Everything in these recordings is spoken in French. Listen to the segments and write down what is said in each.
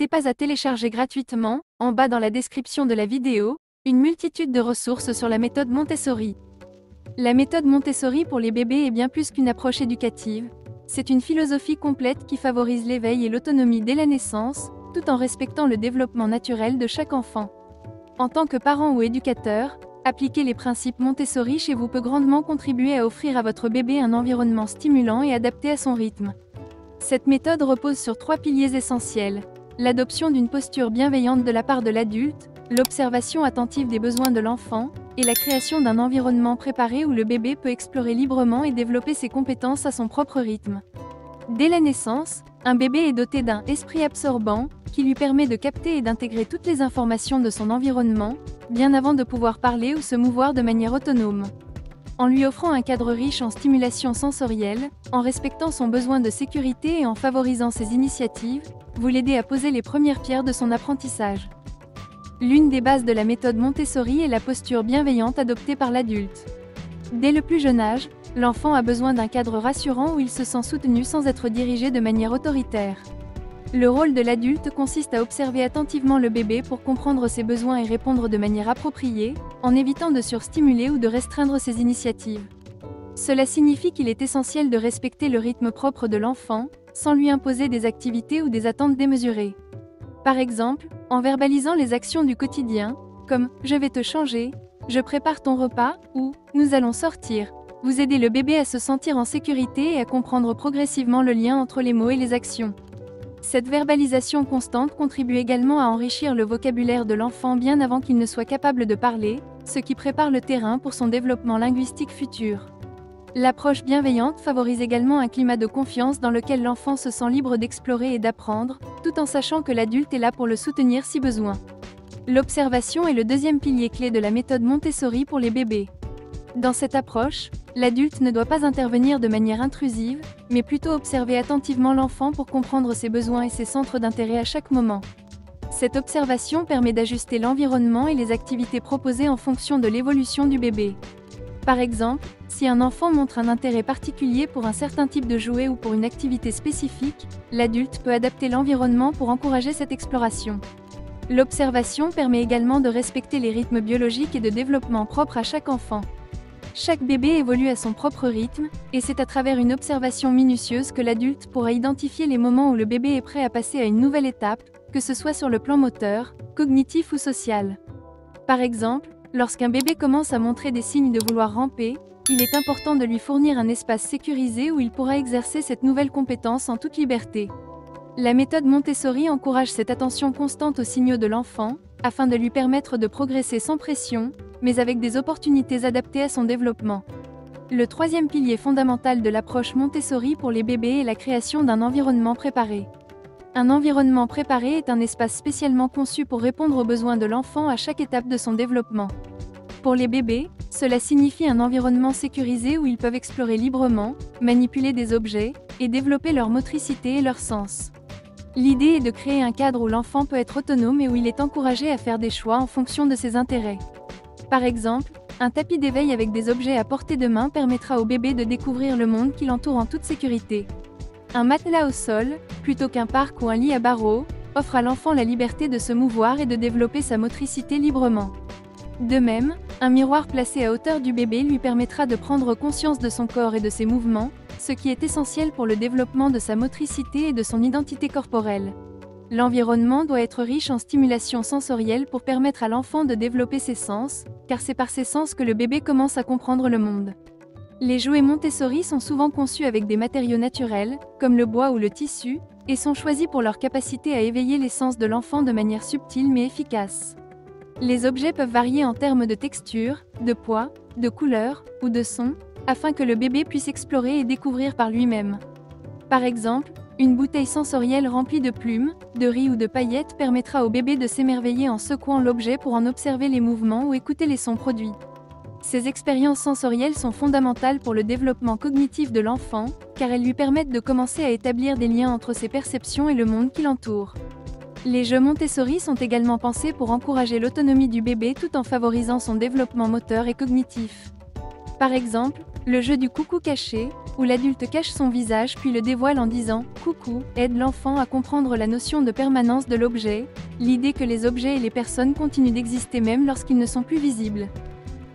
N'hésitez pas à télécharger gratuitement, en bas dans la description de la vidéo, une multitude de ressources sur la méthode Montessori. La méthode Montessori pour les bébés est bien plus qu'une approche éducative. C'est une philosophie complète qui favorise l'éveil et l'autonomie dès la naissance, tout en respectant le développement naturel de chaque enfant. En tant que parent ou éducateur, appliquer les principes Montessori chez vous peut grandement contribuer à offrir à votre bébé un environnement stimulant et adapté à son rythme. Cette méthode repose sur 3 piliers essentiels: l'adoption d'une posture bienveillante de la part de l'adulte, l'observation attentive des besoins de l'enfant, et la création d'un environnement préparé où le bébé peut explorer librement et développer ses compétences à son propre rythme. Dès la naissance, un bébé est doté d'un esprit absorbant, qui lui permet de capter et d'intégrer toutes les informations de son environnement, bien avant de pouvoir parler ou se mouvoir de manière autonome. En lui offrant un cadre riche en stimulation sensorielle, en respectant son besoin de sécurité et en favorisant ses initiatives, vous l'aidez à poser les premières pierres de son apprentissage. L'une des bases de la méthode Montessori est la posture bienveillante adoptée par l'adulte. Dès le plus jeune âge, l'enfant a besoin d'un cadre rassurant où il se sent soutenu sans être dirigé de manière autoritaire. Le rôle de l'adulte consiste à observer attentivement le bébé pour comprendre ses besoins et répondre de manière appropriée, en évitant de surstimuler ou de restreindre ses initiatives. Cela signifie qu'il est essentiel de respecter le rythme propre de l'enfant, sans lui imposer des activités ou des attentes démesurées. Par exemple, en verbalisant les actions du quotidien, comme « je vais te changer »,« je prépare ton repas » ou « nous allons sortir », vous aidez le bébé à se sentir en sécurité et à comprendre progressivement le lien entre les mots et les actions. Cette verbalisation constante contribue également à enrichir le vocabulaire de l'enfant bien avant qu'il ne soit capable de parler, ce qui prépare le terrain pour son développement linguistique futur. L'approche bienveillante favorise également un climat de confiance dans lequel l'enfant se sent libre d'explorer et d'apprendre, tout en sachant que l'adulte est là pour le soutenir si besoin. L'observation est le deuxième pilier clé de la méthode Montessori pour les bébés. Dans cette approche, l'adulte ne doit pas intervenir de manière intrusive, mais plutôt observer attentivement l'enfant pour comprendre ses besoins et ses centres d'intérêt à chaque moment. Cette observation permet d'ajuster l'environnement et les activités proposées en fonction de l'évolution du bébé. Par exemple, si un enfant montre un intérêt particulier pour un certain type de jouet ou pour une activité spécifique, l'adulte peut adapter l'environnement pour encourager cette exploration. L'observation permet également de respecter les rythmes biologiques et de développement propres à chaque enfant. Chaque bébé évolue à son propre rythme, et c'est à travers une observation minutieuse que l'adulte pourra identifier les moments où le bébé est prêt à passer à une nouvelle étape, que ce soit sur le plan moteur, cognitif ou social. Par exemple, lorsqu'un bébé commence à montrer des signes de vouloir ramper, il est important de lui fournir un espace sécurisé où il pourra exercer cette nouvelle compétence en toute liberté. La méthode Montessori encourage cette attention constante aux signaux de l'enfant, afin de lui permettre de progresser sans pression, mais avec des opportunités adaptées à son développement. Le troisième pilier fondamental de l'approche Montessori pour les bébés est la création d'un environnement préparé. Un environnement préparé est un espace spécialement conçu pour répondre aux besoins de l'enfant à chaque étape de son développement. Pour les bébés, cela signifie un environnement sécurisé où ils peuvent explorer librement, manipuler des objets, et développer leur motricité et leur sens. L'idée est de créer un cadre où l'enfant peut être autonome et où il est encouragé à faire des choix en fonction de ses intérêts. Par exemple, un tapis d'éveil avec des objets à portée de main permettra au bébé de découvrir le monde qui l'entoure en toute sécurité. Un matelas au sol, plutôt qu'un parc ou un lit à barreaux, offre à l'enfant la liberté de se mouvoir et de développer sa motricité librement. De même, un miroir placé à hauteur du bébé lui permettra de prendre conscience de son corps et de ses mouvements, ce qui est essentiel pour le développement de sa motricité et de son identité corporelle. L'environnement doit être riche en stimulation sensorielle pour permettre à l'enfant de développer ses sens, car c'est par ces sens que le bébé commence à comprendre le monde. Les jouets Montessori sont souvent conçus avec des matériaux naturels, comme le bois ou le tissu, et sont choisis pour leur capacité à éveiller les sens de l'enfant de manière subtile mais efficace. Les objets peuvent varier en termes de texture, de poids, de couleur ou de son, afin que le bébé puisse explorer et découvrir par lui-même. Par exemple, une bouteille sensorielle remplie de plumes, de riz ou de paillettes permettra au bébé de s'émerveiller en secouant l'objet pour en observer les mouvements ou écouter les sons produits. Ces expériences sensorielles sont fondamentales pour le développement cognitif de l'enfant, car elles lui permettent de commencer à établir des liens entre ses perceptions et le monde qui l'entoure. Les jeux Montessori sont également pensés pour encourager l'autonomie du bébé tout en favorisant son développement moteur et cognitif. Par exemple, Le jeu du coucou caché, où l'adulte cache son visage puis le dévoile en disant « coucou », aide l'enfant à comprendre la notion de permanence de l'objet, l'idée que les objets et les personnes continuent d'exister même lorsqu'ils ne sont plus visibles.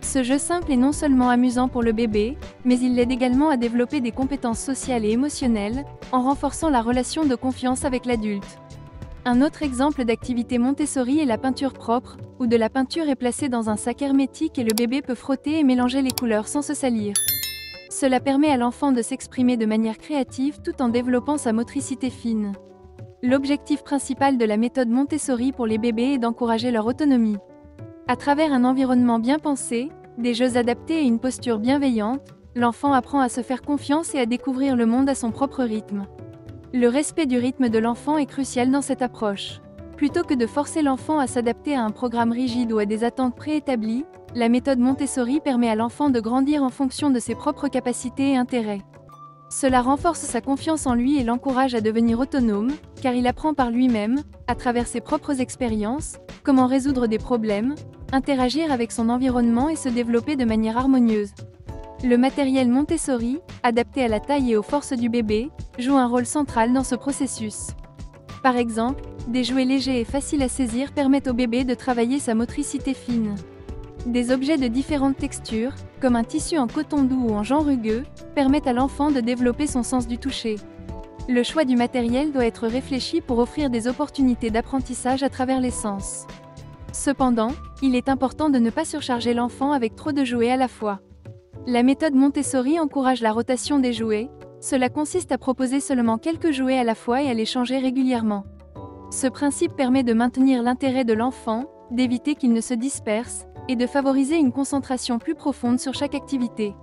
Ce jeu simple est non seulement amusant pour le bébé, mais il l'aide également à développer des compétences sociales et émotionnelles, en renforçant la relation de confiance avec l'adulte. Un autre exemple d'activité Montessori est la peinture propre, où de la peinture est placée dans un sac hermétique et le bébé peut frotter et mélanger les couleurs sans se salir. Cela permet à l'enfant de s'exprimer de manière créative tout en développant sa motricité fine. L'objectif principal de la méthode Montessori pour les bébés est d'encourager leur autonomie. À travers un environnement bien pensé, des jeux adaptés et une posture bienveillante, l'enfant apprend à se faire confiance et à découvrir le monde à son propre rythme. Le respect du rythme de l'enfant est crucial dans cette approche. Plutôt que de forcer l'enfant à s'adapter à un programme rigide ou à des attentes préétablies, la méthode Montessori permet à l'enfant de grandir en fonction de ses propres capacités et intérêts. Cela renforce sa confiance en lui et l'encourage à devenir autonome, car il apprend par lui-même, à travers ses propres expériences, comment résoudre des problèmes, interagir avec son environnement et se développer de manière harmonieuse. Le matériel Montessori, adapté à la taille et aux forces du bébé, joue un rôle central dans ce processus. Par exemple, des jouets légers et faciles à saisir permettent au bébé de travailler sa motricité fine. Des objets de différentes textures, comme un tissu en coton doux ou en jean rugueux, permettent à l'enfant de développer son sens du toucher. Le choix du matériel doit être réfléchi pour offrir des opportunités d'apprentissage à travers les sens. Cependant, il est important de ne pas surcharger l'enfant avec trop de jouets à la fois. La méthode Montessori encourage la rotation des jouets. Cela consiste à proposer seulement quelques jouets à la fois et à les changer régulièrement. Ce principe permet de maintenir l'intérêt de l'enfant, d'éviter qu'il ne se disperse, et de favoriser une concentration plus profonde sur chaque activité.